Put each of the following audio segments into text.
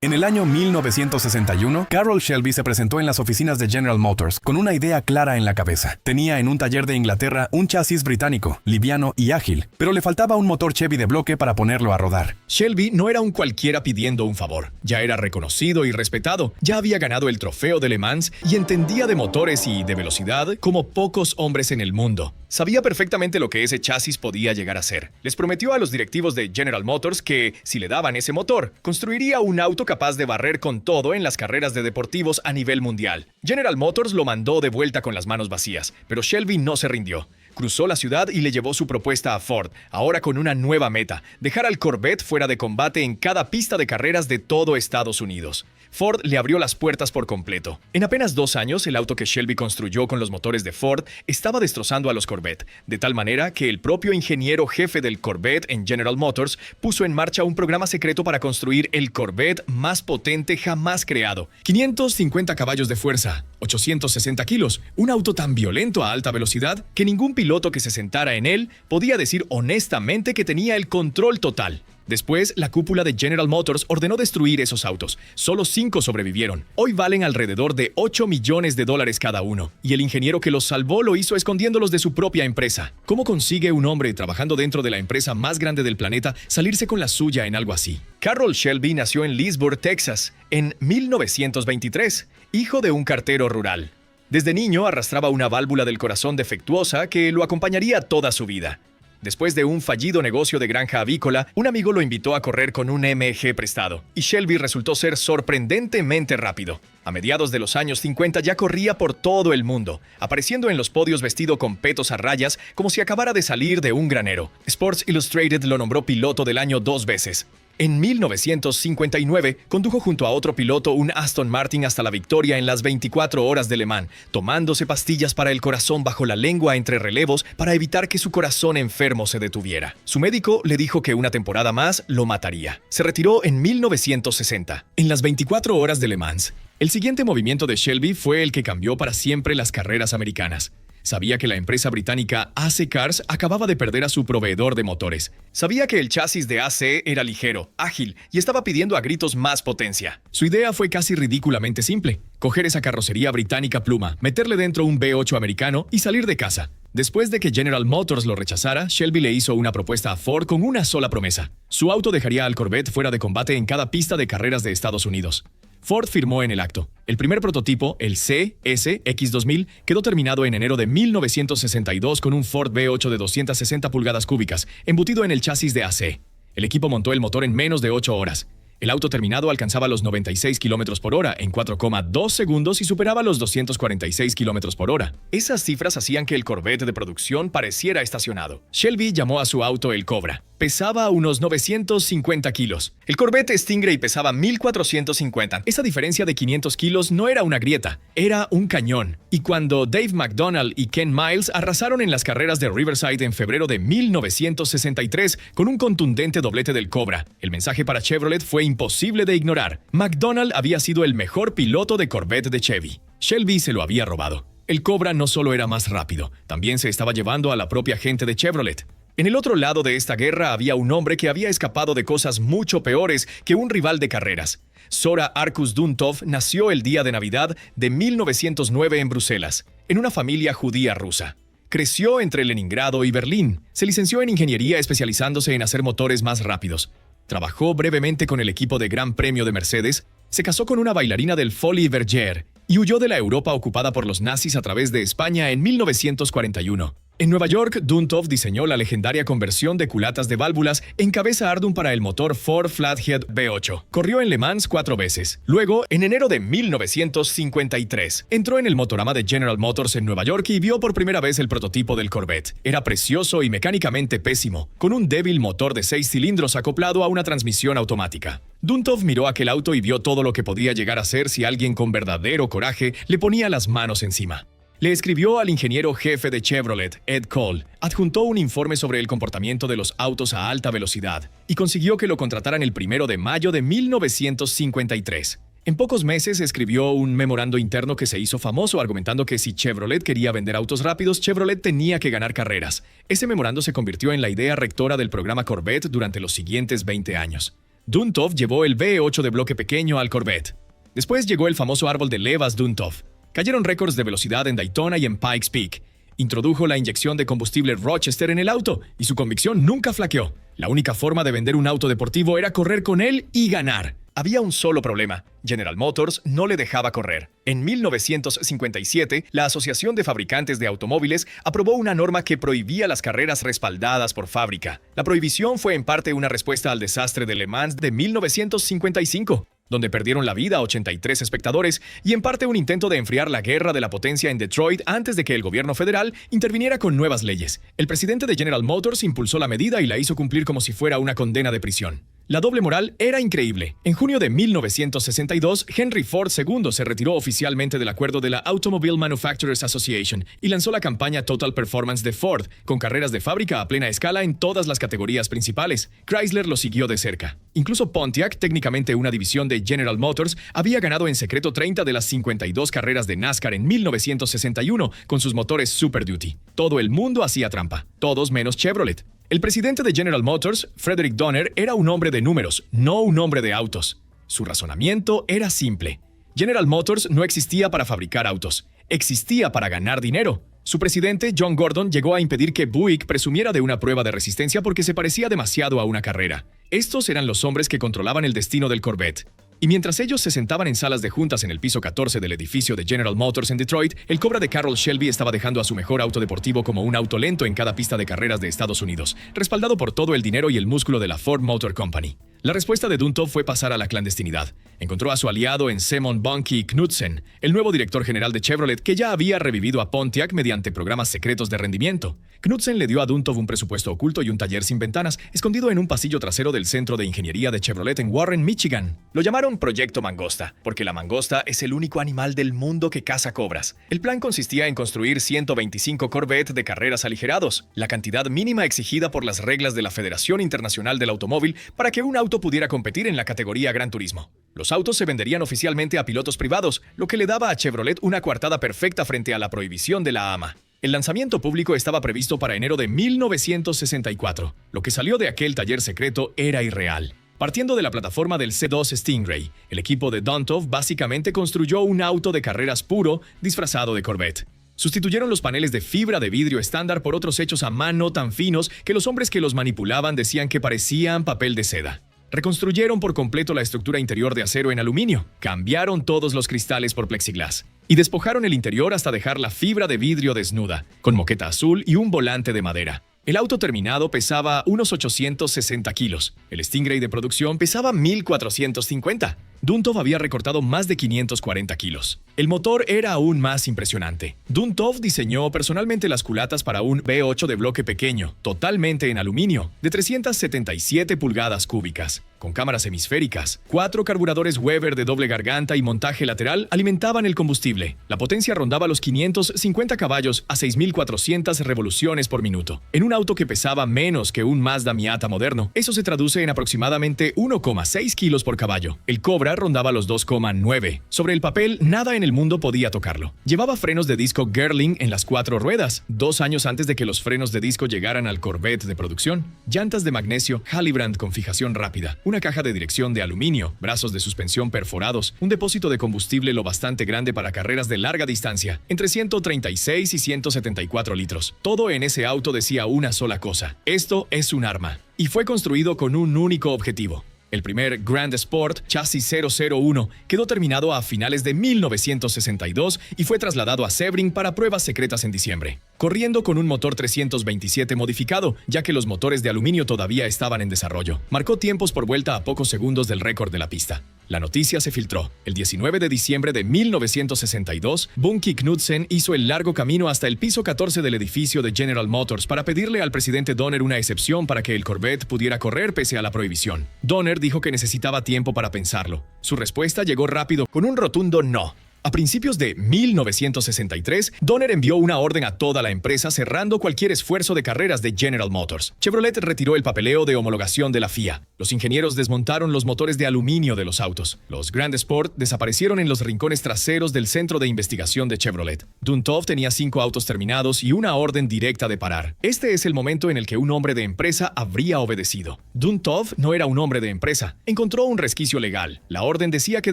En el año 1961, Carroll Shelby se presentó en las oficinas de General Motors con una idea clara en la cabeza. Tenía en un taller de Inglaterra un chasis británico, liviano y ágil, pero le faltaba un motor Chevy de bloque para ponerlo a rodar. Shelby no era un cualquiera pidiendo un favor. Ya era reconocido y respetado, ya había ganado el trofeo de Le Mans y entendía de motores y de velocidad como pocos hombres en el mundo. Sabía perfectamente lo que ese chasis podía llegar a ser. Les prometió a los directivos de General Motors que, si le daban ese motor, construiría un auto capaz de barrer con todo en las carreras de deportivos a nivel mundial. General Motors lo mandó de vuelta con las manos vacías, pero Shelby no se rindió. Cruzó la ciudad y le llevó su propuesta a Ford, ahora con una nueva meta: dejar al Corvette fuera de combate en cada pista de carreras de todo Estados Unidos. Ford le abrió las puertas por completo. En apenas 2 años, el auto que Shelby construyó con los motores de Ford estaba destrozando a los Corvette, de tal manera que el propio ingeniero jefe del Corvette en General Motors puso en marcha un programa secreto para construir el Corvette más potente jamás creado. 550 caballos de fuerza, 860 kilos, un auto tan violento a alta velocidad que ningún piloto que se sentara en él podía decir honestamente que tenía el control total. Después, la cúpula de General Motors ordenó destruir esos autos. Solo 5 sobrevivieron. Hoy valen alrededor de $8 millones cada uno. Y el ingeniero que los salvó lo hizo escondiéndolos de su propia empresa. ¿Cómo consigue un hombre trabajando dentro de la empresa más grande del planeta salirse con la suya en algo así? Carroll Shelby nació en Leesburg, Texas, en 1923, hijo de un cartero rural. Desde niño arrastraba una válvula del corazón defectuosa que lo acompañaría toda su vida. Después de un fallido negocio de granja avícola, un amigo lo invitó a correr con un MG prestado, y Shelby resultó ser sorprendentemente rápido. A mediados de los años 50 ya corría por todo el mundo, apareciendo en los podios vestido con petos a rayas como si acabara de salir de un granero. Sports Illustrated lo nombró piloto del año 2 veces. En 1959, condujo junto a otro piloto un Aston Martin hasta la victoria en las 24 horas de Le Mans, tomándose pastillas para el corazón bajo la lengua entre relevos para evitar que su corazón enfermo se detuviera. Su médico le dijo que una temporada más lo mataría. Se retiró en 1960. En las 24 horas de Le Mans, el siguiente movimiento de Shelby fue el que cambió para siempre las carreras americanas. Sabía que la empresa británica AC Cars acababa de perder a su proveedor de motores. Sabía que el chasis de AC era ligero, ágil y estaba pidiendo a gritos más potencia. Su idea fue casi ridículamente simple: coger esa carrocería británica pluma, meterle dentro un V8 americano y salir de casa. Después de que General Motors lo rechazara, Shelby le hizo una propuesta a Ford con una sola promesa: su auto dejaría al Corvette fuera de combate en cada pista de carreras de Estados Unidos. Ford firmó en el acto. El primer prototipo, el CS-X2000, quedó terminado en enero de 1962 con un Ford V8 de 260 pulgadas cúbicas, embutido en el chasis de AC. El equipo montó el motor en menos de 8 horas. El auto terminado alcanzaba los 96 km por hora en 4,2 segundos y superaba los 246 km por hora. Esas cifras hacían que el Corvette de producción pareciera estacionado. Shelby llamó a su auto el Cobra. Pesaba unos 950 kilos. El Corvette Stingray pesaba 1450. Esa diferencia de 500 kilos no era una grieta, era un cañón. Y cuando Dave McDonald y Ken Miles arrasaron en las carreras de Riverside en febrero de 1963 con un contundente doblete del Cobra, el mensaje para Chevrolet fue imposible de ignorar. McDonald había sido el mejor piloto de Corvette de Chevy. Shelby se lo había robado. El Cobra no solo era más rápido, también se estaba llevando a la propia gente de Chevrolet. En el otro lado de esta guerra había un hombre que había escapado de cosas mucho peores que un rival de carreras. Zora Arkus Duntov nació el día de Navidad de 1909 en Bruselas, en una familia judía rusa. Creció entre Leningrado y Berlín. Se licenció en ingeniería especializándose en hacer motores más rápidos. Trabajó brevemente con el equipo de Gran Premio de Mercedes, se casó con una bailarina del Folies Bergère y huyó de la Europa ocupada por los nazis a través de España en 1941. En Nueva York, Duntov diseñó la legendaria conversión de culatas de válvulas en cabeza Ardun para el motor Ford Flathead V8. Corrió en Le Mans 4 veces. Luego, en enero de 1953, entró en el motorama de General Motors en Nueva York y vio por primera vez el prototipo del Corvette. Era precioso y mecánicamente pésimo, con un débil motor de 6 cilindros acoplado a una transmisión automática. Duntov miró aquel auto y vio todo lo que podía llegar a ser si alguien con verdadero coraje le ponía las manos encima. Le escribió al ingeniero jefe de Chevrolet, Ed Cole, adjuntó un informe sobre el comportamiento de los autos a alta velocidad y consiguió que lo contrataran el 1 de mayo de 1953. En pocos meses escribió un memorando interno que se hizo famoso argumentando que si Chevrolet quería vender autos rápidos, Chevrolet tenía que ganar carreras. Ese memorando se convirtió en la idea rectora del programa Corvette durante los siguientes 20 años. Duntov llevó el V8 de bloque pequeño al Corvette. Después llegó el famoso árbol de levas Duntov. Cayeron récords de velocidad en Daytona y en Pikes Peak. Introdujo la inyección de combustible Rochester en el auto y su convicción nunca flaqueó. La única forma de vender un auto deportivo era correr con él y ganar. Había un solo problema. General Motors no le dejaba correr. En 1957, la Asociación de Fabricantes de Automóviles aprobó una norma que prohibía las carreras respaldadas por fábrica. La prohibición fue en parte una respuesta al desastre de Le Mans de 1955. Donde perdieron la vida 83 espectadores, y en parte un intento de enfriar la guerra de la potencia en Detroit antes de que el gobierno federal interviniera con nuevas leyes. El presidente de General Motors impulsó la medida y la hizo cumplir como si fuera una condena de prisión. La doble moral era increíble. En junio de 1962, Henry Ford II se retiró oficialmente del acuerdo de la Automobile Manufacturers Association y lanzó la campaña Total Performance de Ford, con carreras de fábrica a plena escala en todas las categorías principales. Chrysler lo siguió de cerca. Incluso Pontiac, técnicamente una división de General Motors, había ganado en secreto 30 de las 52 carreras de NASCAR en 1961 con sus motores Super Duty. Todo el mundo hacía trampa, todos menos Chevrolet. El presidente de General Motors, Frederick Donner, era un hombre de números, no un hombre de autos. Su razonamiento era simple. General Motors no existía para fabricar autos, existía para ganar dinero. Su presidente, John Gordon, llegó a impedir que Buick presumiera de una prueba de resistencia porque se parecía demasiado a una carrera. Estos eran los hombres que controlaban el destino del Corvette. Y mientras ellos se sentaban en salas de juntas en el piso 14 del edificio de General Motors en Detroit, el Cobra de Carroll Shelby estaba dejando a su mejor auto deportivo como un auto lento en cada pista de carreras de Estados Unidos, respaldado por todo el dinero y el músculo de la Ford Motor Company. La respuesta de Duntov fue pasar a la clandestinidad. Encontró a su aliado en Semon Bunky Knudsen, el nuevo director general de Chevrolet, que ya había revivido a Pontiac mediante programas secretos de rendimiento. Knudsen le dio a Duntov un presupuesto oculto y un taller sin ventanas, escondido en un pasillo trasero del Centro de Ingeniería de Chevrolet en Warren, Michigan. Lo llamaron Proyecto Mangosta, porque la mangosta es el único animal del mundo que caza cobras. El plan consistía en construir 125 Corvette de carreras aligerados, la cantidad mínima exigida por las reglas de la Federación Internacional del Automóvil para que un auto pudiera competir en la categoría Gran Turismo. Los autos se venderían oficialmente a pilotos privados, lo que le daba a Chevrolet una coartada perfecta frente a la prohibición de la AMA. El lanzamiento público estaba previsto para enero de 1964. Lo que salió de aquel taller secreto era irreal. Partiendo de la plataforma del C2 Stingray, el equipo de Duntov básicamente construyó un auto de carreras puro disfrazado de Corvette. Sustituyeron los paneles de fibra de vidrio estándar por otros hechos a mano tan finos que los hombres que los manipulaban decían que parecían papel de seda. Reconstruyeron por completo la estructura interior de acero en aluminio, cambiaron todos los cristales por plexiglas y despojaron el interior hasta dejar la fibra de vidrio desnuda, con moqueta azul y un volante de madera. El auto terminado pesaba unos 860 kilos. El Stingray de producción pesaba 1,450. Duntov había recortado más de 540 kilos. El motor era aún más impresionante. Duntov diseñó personalmente las culatas para un V8 de bloque pequeño, totalmente en aluminio, de 377 pulgadas cúbicas. Con cámaras hemisféricas, 4 carburadores Weber de doble garganta y montaje lateral alimentaban el combustible. La potencia rondaba los 550 caballos a 6,400 revoluciones por minuto. En un auto que pesaba menos que un Mazda Miata moderno, eso se traduce en aproximadamente 1,6 kilos por caballo. El Cobra rondaba los 2,9. Sobre el papel, nada en el mundo podía tocarlo. Llevaba frenos de disco Girling en las 4 ruedas, 2 años antes de que los frenos de disco llegaran al Corvette de producción. Llantas de magnesio Hallibrand con fijación rápida, una caja de dirección de aluminio, brazos de suspensión perforados, un depósito de combustible lo bastante grande para carreras de larga distancia, entre 136 y 174 litros. Todo en ese auto decía una sola cosa: esto es un arma. Y fue construido con un único objetivo. El primer Grand Sport Chasis 001 quedó terminado a finales de 1962 y fue trasladado a Sebring para pruebas secretas en diciembre, corriendo con un motor 327 modificado, ya que los motores de aluminio todavía estaban en desarrollo. Marcó tiempos por vuelta a pocos segundos del récord de la pista. La noticia se filtró. El 19 de diciembre de 1962, Bunky Knudsen hizo el largo camino hasta el piso 14 del edificio de General Motors para pedirle al presidente Donner una excepción para que el Corvette pudiera correr pese a la prohibición. Donner dijo que necesitaba tiempo para pensarlo. Su respuesta llegó rápido con un rotundo no. A principios de 1963, Donner envió una orden a toda la empresa cerrando cualquier esfuerzo de carreras de General Motors. Chevrolet retiró el papeleo de homologación de la FIA. Los ingenieros desmontaron los motores de aluminio de los autos. Los Grand Sport desaparecieron en los rincones traseros del centro de investigación de Chevrolet. Duntov tenía 5 autos terminados y una orden directa de parar. Este es el momento en el que un hombre de empresa habría obedecido. Duntov no era un hombre de empresa. Encontró un resquicio legal. La orden decía que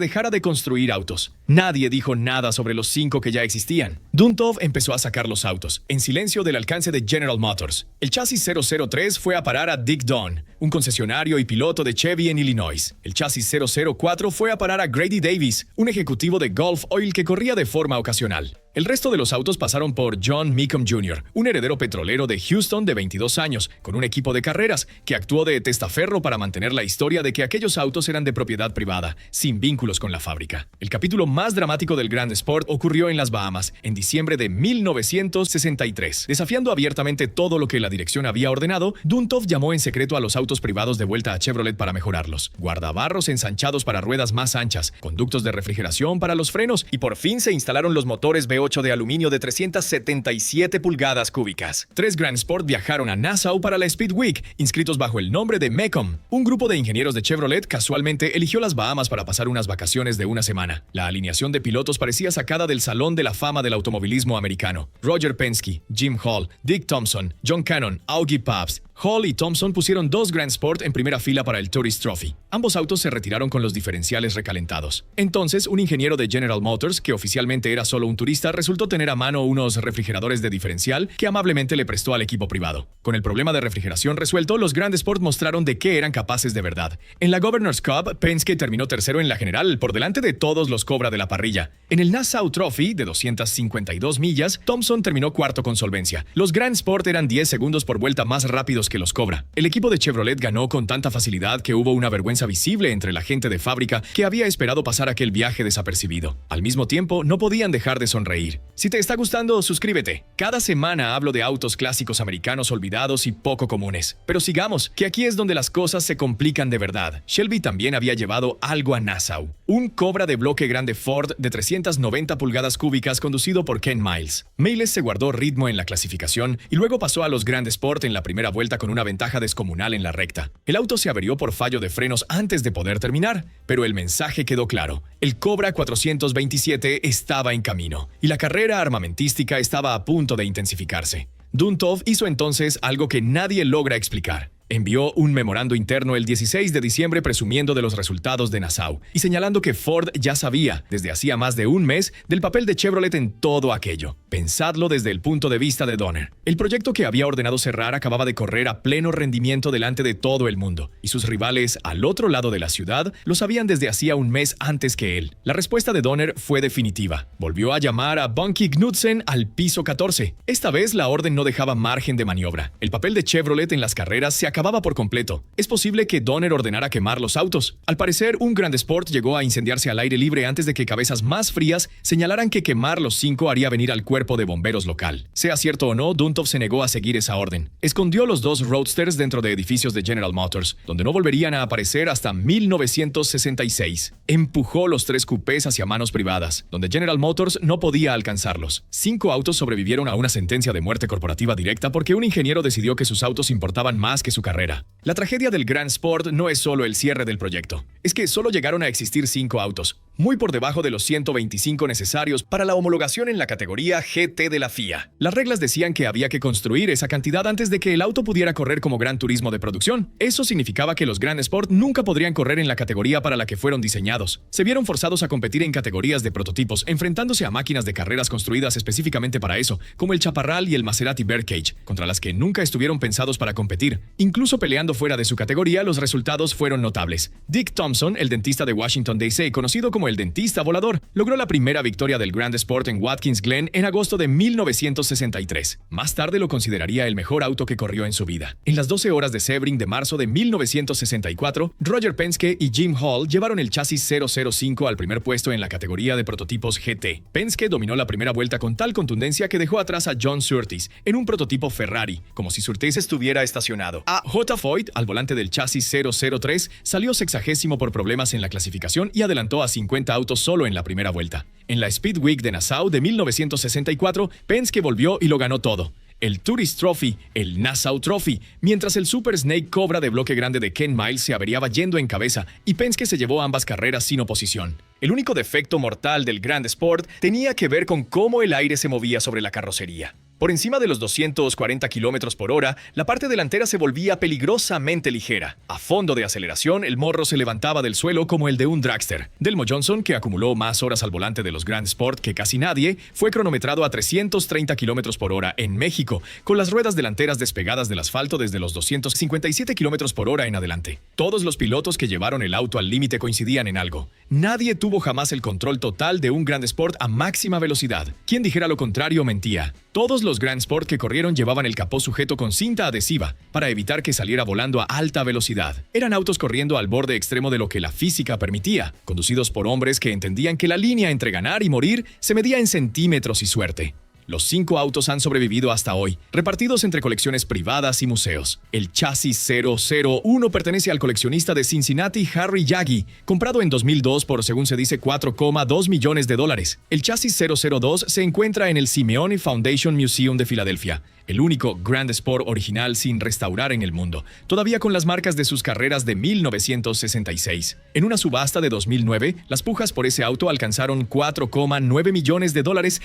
dejara de construir autos. Nadie dijo nada sobre los 5 que ya existían. Duntov empezó a sacar los autos, en silencio del alcance de General Motors. El chasis 003 fue a parar a Dick Dunn, un concesionario y piloto de Chevy en Illinois. El chasis 004 fue a parar a Grady Davis, un ejecutivo de Gulf Oil que corría de forma ocasional. El resto de los autos pasaron por John Mecum Jr., un heredero petrolero de Houston de 22 años, con un equipo de carreras que actuó de testaferro para mantener la historia de que aquellos autos eran de propiedad privada, sin vínculos con la fábrica. El capítulo más dramático del Grand Sport ocurrió en las Bahamas, en diciembre de 1963. Desafiando abiertamente todo lo que la dirección había ordenado, Duntov llamó en secreto a los autos privados de vuelta a Chevrolet para mejorarlos. Guardabarros ensanchados para ruedas más anchas, conductos de refrigeración para los frenos y por fin se instalaron los motores V8 de aluminio de 377 pulgadas cúbicas. 3 Grand Sport viajaron a Nassau para la Speed Week, inscritos bajo el nombre de Mecum. Un grupo de ingenieros de Chevrolet casualmente eligió las Bahamas para pasar unas vacaciones de una semana. La alineación de pilotos parecía sacada del Salón de la Fama del automovilismo americano. Roger Penske, Jim Hall, Dick Thompson, John Cannon, Augie Pabst. Hall y Thompson pusieron 2 Grand Sport en primera fila para el Tourist Trophy. Ambos autos se retiraron con los diferenciales recalentados. Entonces, un ingeniero de General Motors, que oficialmente era solo un turista, resultó tener a mano unos refrigeradores de diferencial que amablemente le prestó al equipo privado. Con el problema de refrigeración resuelto, los Grand Sport mostraron de qué eran capaces de verdad. En la Governor's Cup, Penske terminó tercero en la general, por delante de todos los Cobra de la parrilla. En el Nassau Trophy, de 252 millas, Thompson terminó cuarto con solvencia. Los Grand Sport eran 10 segundos por vuelta más rápidos que los Cobra. El equipo de Chevrolet ganó con tanta facilidad que hubo una vergüenza visible entre la gente de fábrica que había esperado pasar aquel viaje desapercibido. Al mismo tiempo, no podían dejar de sonreír. Si te está gustando, suscríbete. Cada semana hablo de autos clásicos americanos olvidados y poco comunes. Pero sigamos, que aquí es donde las cosas se complican de verdad. Shelby también había llevado algo a Nassau. Un Cobra de bloque grande Ford de 390 pulgadas cúbicas conducido por Ken Miles. Miles se guardó ritmo en la clasificación y luego pasó a los Grand Sport en la primera vuelta con una ventaja descomunal en la recta. El auto se averió por fallo de frenos antes de poder terminar, pero el mensaje quedó claro. El Cobra 427 estaba en camino y la carrera armamentística estaba a punto de intensificarse. Duntov hizo entonces algo que nadie logra explicar. Envió un memorando interno el 16 de diciembre presumiendo de los resultados de Nassau y señalando que Ford ya sabía, desde hacía más de un mes, del papel de Chevrolet en todo aquello. Pensadlo desde el punto de vista de Donner. El proyecto que había ordenado cerrar acababa de correr a pleno rendimiento delante de todo el mundo, y sus rivales al otro lado de la ciudad lo sabían desde hacía un mes antes que él. La respuesta de Donner fue definitiva. Volvió a llamar a Bunky Knudsen al piso 14. Esta vez la orden no dejaba margen de maniobra. El papel de Chevrolet en las carreras se acababa por completo. Es posible que Donner ordenara quemar los autos. Al parecer, un Grand Sport llegó a incendiarse al aire libre antes de que cabezas más frías señalaran que quemar los 5 haría venir al cuerpo de bomberos local. Sea cierto o no, Duntov se negó a seguir esa orden. Escondió los 2 Roadsters dentro de edificios de General Motors, donde no volverían a aparecer hasta 1966. Empujó los 3 coupés hacia manos privadas, donde General Motors no podía alcanzarlos. 5 autos sobrevivieron a una sentencia de muerte corporativa directa porque un ingeniero decidió que sus autos importaban más que su carrera. La tragedia del Grand Sport no es solo el cierre del proyecto. Es que solo llegaron a existir 5 autos, muy por debajo de los 125 necesarios para la homologación en la categoría GT de la FIA. Las reglas decían que había que construir esa cantidad antes de que el auto pudiera correr como gran turismo de producción. Eso significaba que los Grand Sport nunca podrían correr en la categoría para la que fueron diseñados. Se vieron forzados a competir en categorías de prototipos, enfrentándose a máquinas de carreras construidas específicamente para eso, como el Chaparral y el Maserati Birdcage, contra las que nunca estuvieron pensados para competir. Incluso peleando fuera de su categoría, los resultados fueron notables. Dick Thompson, el dentista de Washington, D.C., conocido como el dentista volador, logró la primera victoria del Grand Sport en Watkins Glen en agosto de 1963. Más tarde lo consideraría el mejor auto que corrió en su vida. En las 12 horas de Sebring de marzo de 1964, Roger Penske y Jim Hall llevaron el chasis 005 al primer puesto en la categoría de prototipos GT. Penske dominó la primera vuelta con tal contundencia que dejó atrás a John Surtees en un prototipo Ferrari, como si Surtees estuviera estacionado. A J. Foyt, al volante del chasis 003, salió 60º por problemas en la clasificación y adelantó a 50 50 autos solo en la primera vuelta. En la Speed Week de Nassau de 1964, Penske volvió y lo ganó todo. El Tourist Trophy, el Nassau Trophy, mientras el Super Snake Cobra de bloque grande de Ken Miles se averiaba yendo en cabeza y Penske se llevó ambas carreras sin oposición. El único defecto mortal del Grand Sport tenía que ver con cómo el aire se movía sobre la carrocería. Por encima de los 240 km por hora, la parte delantera se volvía peligrosamente ligera. A fondo de aceleración, el morro se levantaba del suelo como el de un dragster. Delmo Johnson, que acumuló más horas al volante de los Grand Sport que casi nadie, fue cronometrado a 330 km por hora en México, con las ruedas delanteras despegadas del asfalto desde los 257 km por hora en adelante. Todos los pilotos que llevaron el auto al límite coincidían en algo. Nadie tuvo jamás el control total de un Grand Sport a máxima velocidad. Quien dijera lo contrario mentía. Todos los Grand Sport que corrieron llevaban el capó sujeto con cinta adhesiva para evitar que saliera volando a alta velocidad. Eran autos corriendo al borde extremo de lo que la física permitía, conducidos por hombres que entendían que la línea entre ganar y morir se medía en centímetros y suerte. Los 5 autos han sobrevivido hasta hoy, repartidos entre colecciones privadas y museos. El chasis 001 pertenece al coleccionista de Cincinnati Harry Yagi, comprado en 2002 por, según se dice, $4,2 millones. El chasis 002 se encuentra en el Simeone Foundation Museum de Filadelfia, el único Grand Sport original sin restaurar en el mundo, todavía con las marcas de sus carreras de 1966. En una subasta de 2009, las pujas por ese auto alcanzaron $4,9 millones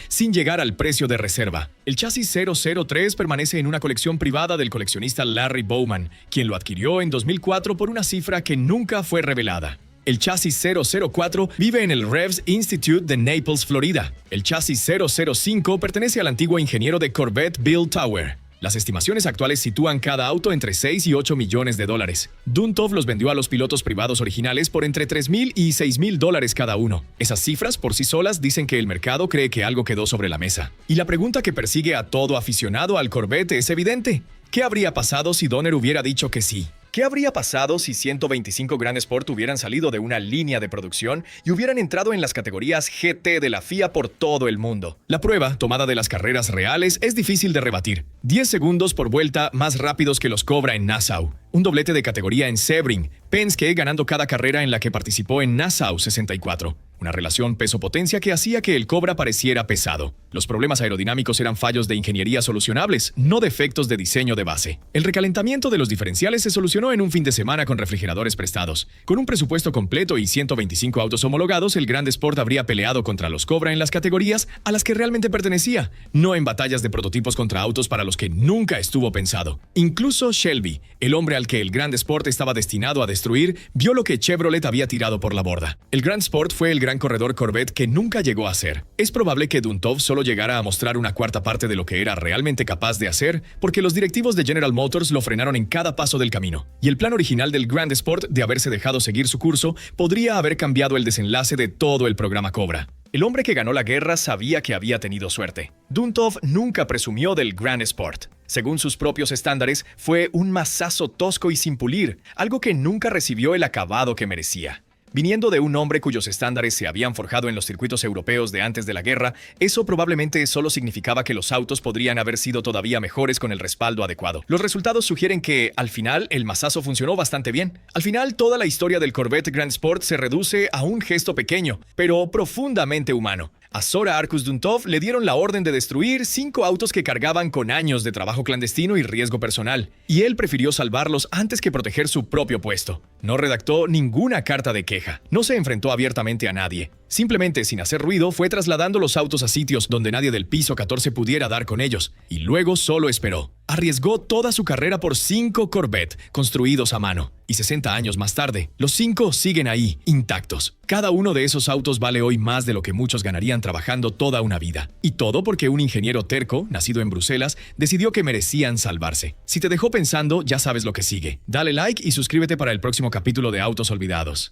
sin llegar al precio de reserva. El chasis 003 permanece en una colección privada del coleccionista Larry Bowman, quien lo adquirió en 2004 por una cifra que nunca fue revelada. El chasis 004 vive en el Revs Institute de Naples, Florida. El chasis 005 pertenece al antiguo ingeniero de Corvette Bill Tower. Las estimaciones actuales sitúan cada auto entre $6 y $8 millones. Duntov los vendió a los pilotos privados originales por entre $3,000 y $6,000 cada uno. Esas cifras por sí solas dicen que el mercado cree que algo quedó sobre la mesa. Y la pregunta que persigue a todo aficionado al Corvette es evidente. ¿Qué habría pasado si Donner hubiera dicho que sí? ¿Qué habría pasado si 125 Grand Sport hubieran salido de una línea de producción y hubieran entrado en las categorías GT de la FIA por todo el mundo? La prueba, tomada de las carreras reales, es difícil de rebatir. 10 segundos por vuelta más rápidos que los Cobra en Nassau. Un doblete de categoría en Sebring. Penske ganando cada carrera en la que participó en Nassau 64. Una relación peso-potencia que hacía que el Cobra pareciera pesado. Los problemas aerodinámicos eran fallos de ingeniería solucionables, no defectos de diseño de base. El recalentamiento de los diferenciales se solucionó en un fin de semana con refrigeradores prestados. Con un presupuesto completo y 125 autos homologados, el Grand Sport habría peleado contra los Cobra en las categorías a las que realmente pertenecía, no en batallas de prototipos contra autos para los que nunca estuvo pensado. Incluso Shelby, el hombre al que el Grand Sport estaba destinado a destruir, vio lo que Chevrolet había tirado por la borda. El Grand Sport fue el gran corredor Corvette que nunca llegó a ser. Es probable que Duntov solo llegara a mostrar una cuarta parte de lo que era realmente capaz de hacer, porque los directivos de General Motors lo frenaron en cada paso del camino. Y el plan original del Grand Sport, de haberse dejado seguir su curso, podría haber cambiado el desenlace de todo el programa Cobra. El hombre que ganó la guerra sabía que había tenido suerte. Duntov nunca presumió del Grand Sport. Según sus propios estándares, fue un mazazo tosco y sin pulir, algo que nunca recibió el acabado que merecía. Viniendo de un hombre cuyos estándares se habían forjado en los circuitos europeos de antes de la guerra, eso probablemente solo significaba que los autos podrían haber sido todavía mejores con el respaldo adecuado. Los resultados sugieren que, al final, el mazazo funcionó bastante bien. Al final, toda la historia del Corvette Grand Sport se reduce a un gesto pequeño, pero profundamente humano. A Zora Arkus Duntov le dieron la orden de destruir 5 autos que cargaban con años de trabajo clandestino y riesgo personal, y él prefirió salvarlos antes que proteger su propio puesto. No redactó ninguna carta de queja, no se enfrentó abiertamente a nadie. Simplemente, sin hacer ruido, fue trasladando los autos a sitios donde nadie del piso 14 pudiera dar con ellos, y luego solo esperó. Arriesgó toda su carrera por 5 Corvette construidos a mano. Y 60 años más tarde, los 5 siguen ahí, intactos. Cada uno de esos autos vale hoy más de lo que muchos ganarían trabajando toda una vida. Y todo porque un ingeniero terco, nacido en Bruselas, decidió que merecían salvarse. Si te dejó pensando, ya sabes lo que sigue. Dale like y suscríbete para el próximo capítulo de Autos Olvidados.